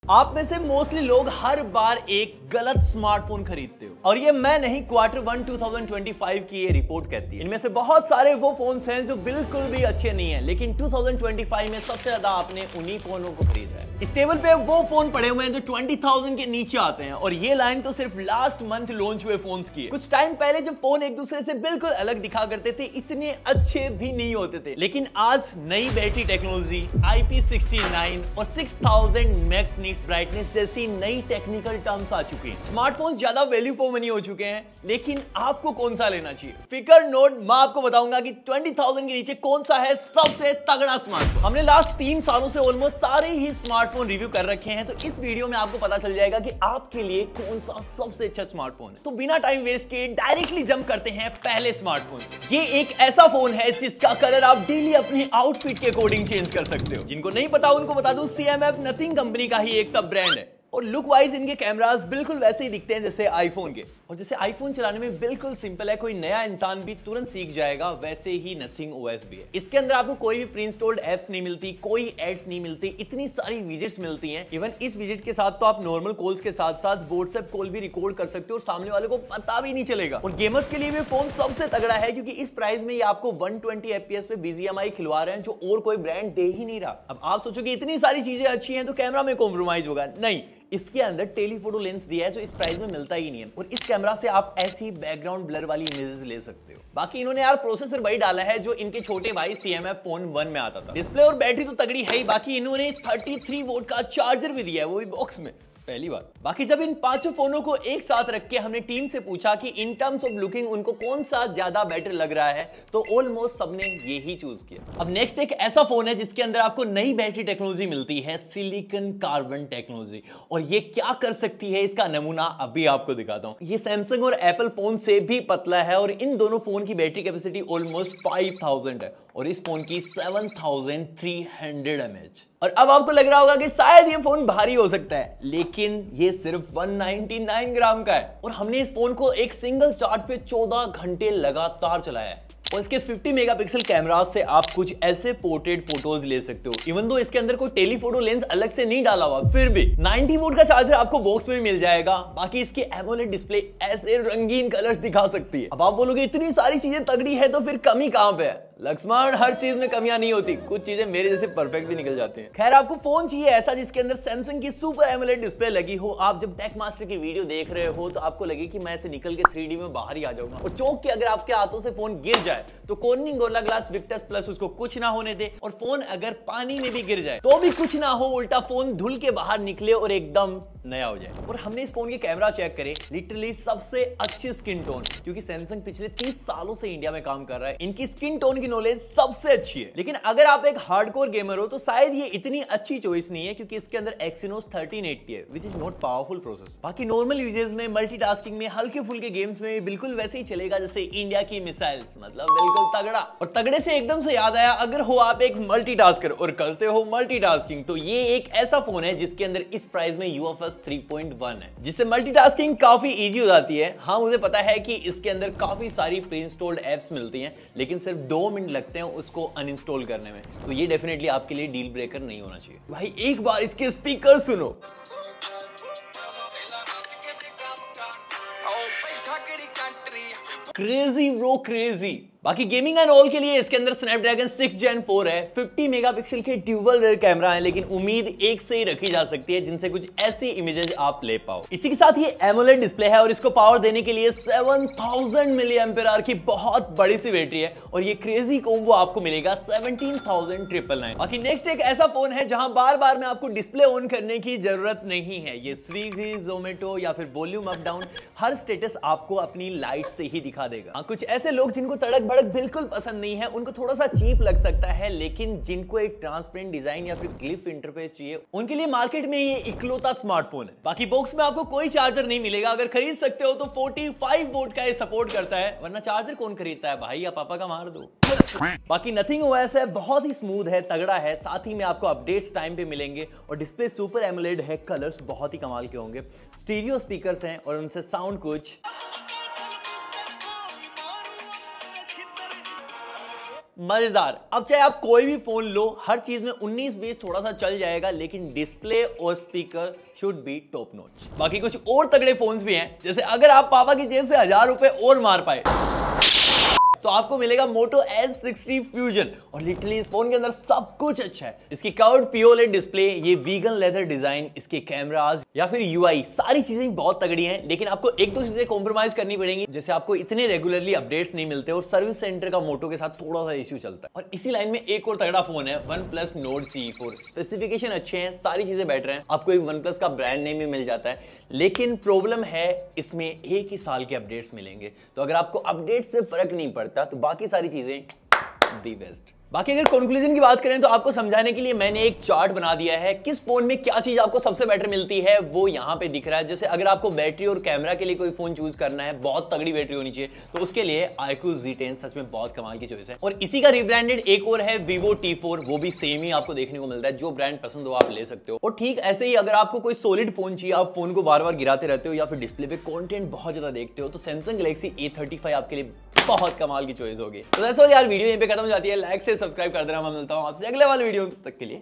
आप में से मोस्टली लोग हर बार एक गलत स्मार्टफोन खरीदते हो और ये मैं नहीं, Q1 2025 की ये रिपोर्ट कहती है। इनमें से बहुत सारे वो फोन्स हैं जो बिल्कुल भी अच्छे नहीं हैं, लेकिन 2025 में सबसे ज्यादा आपने उन्हीं फोनों को खरीदा है। इस टेबल पे वो फोन पड़े हुए हैं जो 20,000 के नीचे आते हैं और ये लाइन तो सिर्फ लास्ट मंथ लॉन्च हुए फोन्स की है। कुछ टाइम पहले जब फोन एक दूसरे से बिल्कुल अलग दिखा करते थे, इतने अच्छे भी नहीं होते थे, लेकिन आज नई बैटरी टेक्नोलॉजी, IP69 और 6000 मैक्स नीट्स ब्राइटनेस जैसी नई टेक्निकल टर्म्स आ चुके हैं। स्मार्टफोन ज्यादा वैल्यू फॉर मनी हो चुके हैं, लेकिन आपको कौन सा लेना चाहिए? फिकर नोट, मैं आपको बताऊंगा कि 20,000 के नीचे कौन सा है सबसे तगड़ा स्मार्टफोन। हमने लास्ट 3 सालों से ऑलमोस्ट सारे ही स्मार्टफोन रिव्यू कर रखे हैं, तो इस वीडियो में आपको पता चल जाएगा कि आपके लिए कौन सा सबसे अच्छा स्मार्टफोन है। तो बिना टाइम वेस्ट किए डायरेक्टली जंप करते हैं पहले स्मार्टफोन। ये एक ऐसा फोन है जिसका कलर आप डेली अपने आउटफिट के अकॉर्डिंग चेंज कर सकते हो। जिनको नहीं पता उनको बता दूं, CMF नथिंग कंपनी का ही एक सब ब्रांड है और लुक वाइज इनके कैमरास बिल्कुल वैसे ही दिखते हैं जैसे आईफोन के। और जैसे आईफोन चलाने में बिल्कुल सिंपल है, कोई नया इंसान भी तुरंत सीख जाएगा, वैसे ही नथिंग OS भी है। इसके अंदर आपको कोई भी प्री इंस्टॉल्ड एप्स नहीं मिलती, कोई एड्स नहीं मिलती, इतनी सारी विजेट्स मिलती हैं। इवन इस विजेट के साथ तो आप नॉर्मल कॉल्स के साथ साथ व्हाट्सएप कॉल भी रिकॉर्ड कर सकते हो और सामने वाले को पता भी नहीं चलेगा। और गेमर्स के लिए भी फोन सबसे तगड़ा है, क्योंकि इस प्राइस में ये आपको 120 FPS पे BGMI खिलवा रहे हैं, जो और कोई ब्रांड दे ही नहीं रहा। अब आप सोचो कि इतनी सारी चीजें अच्छी हैं तो कैमरा में कॉम्प्रोमाइज होगा? नहीं, इसके अंदर टेलीफोटो लेंस दिया है जो इस प्राइस में मिलता ही नहीं है, और इस कैमरा से आप ऐसी बैकग्राउंड ब्लर वाली इमेजेस ले सकते हो। बाकी इन्होंने यार प्रोसेसर वही डाला है जो इनके छोटे भाई CMF फोन 1 में आता था। डिस्प्ले और बैटरी तो तगड़ी है ही, बाकी इन्होंने 33 वोल्ट का चार्जर भी दिया है, वो भी बॉक्स में, पहली बात। बाकी जब इन पांचों फोनों को एक साथ रख के हमने टीम से पूछा कि इन टर्म्स ऑफ लुकिंग उनको कौन सा ज्यादा बेटर लग रहा है, तो ऑलमोस्ट सबने ये ही चूज किया। अब नेक्स्ट एक ऐसा फोन है जिसके अंदर आपको नई बैटरी टेक्नोलॉजी मिलती है, सिलिकॉन कार्बन टेक्नोलॉजी। और ये क्या कर सकती है इसका नमूना अभी आपको दिखाता हूं। ये सैमसंग और एप्पल फोन से भी पतला है और इन दोनों फोन की बैटरी कैपेसिटी ऑलमोस्ट 5000 है और इस फोन की 7300 mAh। और अब आपको लग रहा होगा कि शायद ये फोन भारी हो सकता है, लेकिन ये सिर्फ 199 ग्राम का है और हमने इस फोन को एक सिंगल चार्ज पे 14 घंटे लगातार चलाया है। और इसके 50 मेगापिक्सल कैमरा से आप कुछ ऐसे पोर्ट्रेट फोटोज ले सकते हो। इवन दो इसके अंदर कोई टेलीफोटो लेंस अलग से नहीं डाला हुआ, फिर भी 90 वोल्ट का चार्जर आपको बॉक्स में मिल जाएगा। बाकी इसकी एमोलेड डिस्प्ले ऐसे रंगीन कलर्स दिखा सकती है। अब आप बोलोगे इतनी सारी चीजें तगड़ी है तो फिर कमी कहां पे है? लक्ष्मण, हर चीज में कमियां नहीं होती, कुछ चीजें मेरे जैसे परफेक्ट भी निकल जाते हैं। खैर, आपको फोन चाहिए ऐसा जिसके अंदर सैमसंग की सुपर एमोलेड डिस्प्ले लगी हो। आप जब टेक मास्टर की वीडियो देख रहे हो तो आपको लगे कि मैं ऐसे निकल के 3D में बाहर ही आ जाऊंगा, और चौंक के अगर आपके हाथों से फोन गिर जाए तो cornering gorilla glass Victus plus उसको कुछ ना होने दे, और फोन अगर पानी में भी गिर जाए तो भी कुछ ना हो, उल्टा फोन धुल के बाहर निकले और एकदम नया हो जाए। और हमने इस फोन के कैमरा चेक करे, लिटरली सबसे अच्छी स्किन टोन, क्योंकि सैमसंग पिछले 30 सालों से इंडिया में काम कर रहा है, इनकी स्किन टोन की नॉलेज सबसे अच्छी है। लेकिन अगर आप एक हार्डकोर गेमर हो तो शायद ये इतनी अच्छी चॉइस नहीं है, क्योंकि इसके अंदर Exynos 1380 है, which is not powerful processor. बाकी नॉर्मल यूजेस में, मल्टीटास्किंग में, हल्के फुल्के गेम्स में बिल्कुल वैसे ही चलेगा जैसे इंडिया की मिसाइल्स, मतलब बिल्कुल तगड़ा। और तगड़े से एकदम से याद आया, अगर हो आप एक मल्टीटास्कर और करते हो मल्टीटास्किंग, तो ये एक ऐसा फोन है जिसके अंदर इस प्राइस में UFS 3.1 है, जिससे मल्टीटास्किंग काफी इजी हो जाती है। हाँ, मुझे पता है कि इसके अंदर काफी सारी प्री इंस्टॉल्ड एप्स मिलती हैं, लेकिन सिर्फ 2 मिनट लगते हैं उसको अनइंस्टॉल करने में, तो ये डेफिनेटली आपके लिए डील ब्रेकर नहीं होना चाहिए। भाई एक बार इसके स्पीकर सुनो, क्रेजी ब्रो, क्रेजी। बाकी गेमिंग एंड ऑल के लिए इसके अंदर स्नैपड्रैगन 6 Gen 4 है, 50 मेगापिक्सल के ड्यूअल रेयर कैमरा है, लेकिन उम्मीद एक से ही रखी जा सकती है जिनसे कुछ ऐसी इमेजेस आप ले पाओ। इसी के साथ ये एमोलेड डिस्प्ले है और इसको पावर देने के लिए 7000 mAh की बहुत बड़ी सी बैटरी है, और ये क्रेजी कॉम्बो आपको मिलेगा 17,999। बाकी नेक्स्ट एक ऐसा फोन है जहां बार बार में आपको डिस्प्ले ऑन करने की जरूरत नहीं है। ये स्विगी, जोमेटो या फिर वॉल्यूम अप डाउन, हर स्टेटस आपको अपनी लाइट से ही दिखा देगा। हाँ, कुछ ऐसे लोग जिनको तड़क भड़क बिल्कुल पसंद नहीं है, उनको थोड़ा सा चीप लग सकता है, लेकिन जिनको एक ट्रांसपेरेंट डिजाइन या फिर ग्लिफ इंटरफेस चाहिए, उनके लिए मार्केट में ये इकलौता स्मार्टफोन है। बाकी बॉक्स में आपको कोई चार्जर नहीं मिलेगा, अगर खरीद सकते हो तो 45 वोल्ट का ये सपोर्ट करता है, वरना चार्जर कौन खरीदता है भाई, या पापा का मार दो। बाकी नथिंग OS है, बहुत ही स्मूथ है, तगड़ा है, साथ ही में आपको अपडेट्स टाइम पे मिलेंगे, और डिस्प्ले सुपर एमोलेड है, कलर्स बहुत ही कमाल के होंगे, स्टीरियो स्पीकर्स हैं और उनसे साउंड कुछ मजेदार। अब चाहे आप कोई भी फोन लो, हर चीज में 19-20 थोड़ा सा चल जाएगा, लेकिन डिस्प्ले और speaker should be top notch. बाकी कुछ और तगड़े फोन्स भी हैं, जैसे अगर आप पापा की जेब से 1000 रुपए और मार पाए तो आपको मिलेगा Moto S60 Fusion। और लिटरली इस फोन के अंदर सब कुछ अच्छा है। इसकी कर्व्ड POLED डिस्प्ले, ये वीगन लेदर डिजाइन, इसके कैमरास या फिर UI, सारी चीजें बहुत तगड़ी हैं। लेकिन आपको एक दो चीजें कॉम्प्रोमाइज करनी पड़ेंगी, जैसे आपको इतने रेगुलरली अपडेट्स नहीं मिलते और सर्विस सेंटर का मोटो के साथ थोड़ा सा इश्यू चलता है। और इसी लाइन में एक और तगड़ा फोन है, OnePlus Nord CE4। स्पेसिफिकेशन अच्छे हैं, सारी चीजें बेटर हैं, आपको एक OnePlus का ब्रांड नेम भी मिल जाता है, लेकिन प्रॉब्लम है इसमें 1 ही साल के अपडेट्स मिलेंगे। तो अगर आपको अपडेट से फर्क नहीं पड़ता तो बाकी सारी चीजें दी बेस्ट। बाकी अगर कंक्लूजन की बात करें तो आपको समझाने के लिए मैंने एक चार्ट बना दिया है, किस फोन में क्या चीज आपको सबसे बेटर मिलती है वो यहाँ पे दिख रहा है। जैसे अगर आपको बैटरी और कैमरा के लिए कोई फोन चूज करना है, बहुत तगड़ी बैटरी होनी चाहिए, तो उसके लिए iQOO Z10 सच में बहुत कमाल की चॉइस है। और इसी का रिब्रांडेड एक और है Vivo T4, वो भी सेम ही आपको देखने को मिलता है। जो ब्रांड पसंद हो आप ले सकते हो। और ठीक ऐसे ही अगर आपको कोई सॉलिड फोन चाहिए, आप फोन को बार बार गिराते रहते हो या फिर डिस्प्ले पे कंटेंट बहुत ज्यादा देखते हो, तो Samsung Galaxy A35 आपके लिए बहुत कमाल की चॉइस होगी। तो दैट्स ऑल यार, वीडियो यहीं पे खत्म हो जाती है। लाइक से सब्सक्राइब कर देना। मैं मिलता हूं आपसे अगले वाले वीडियो तक के लिए।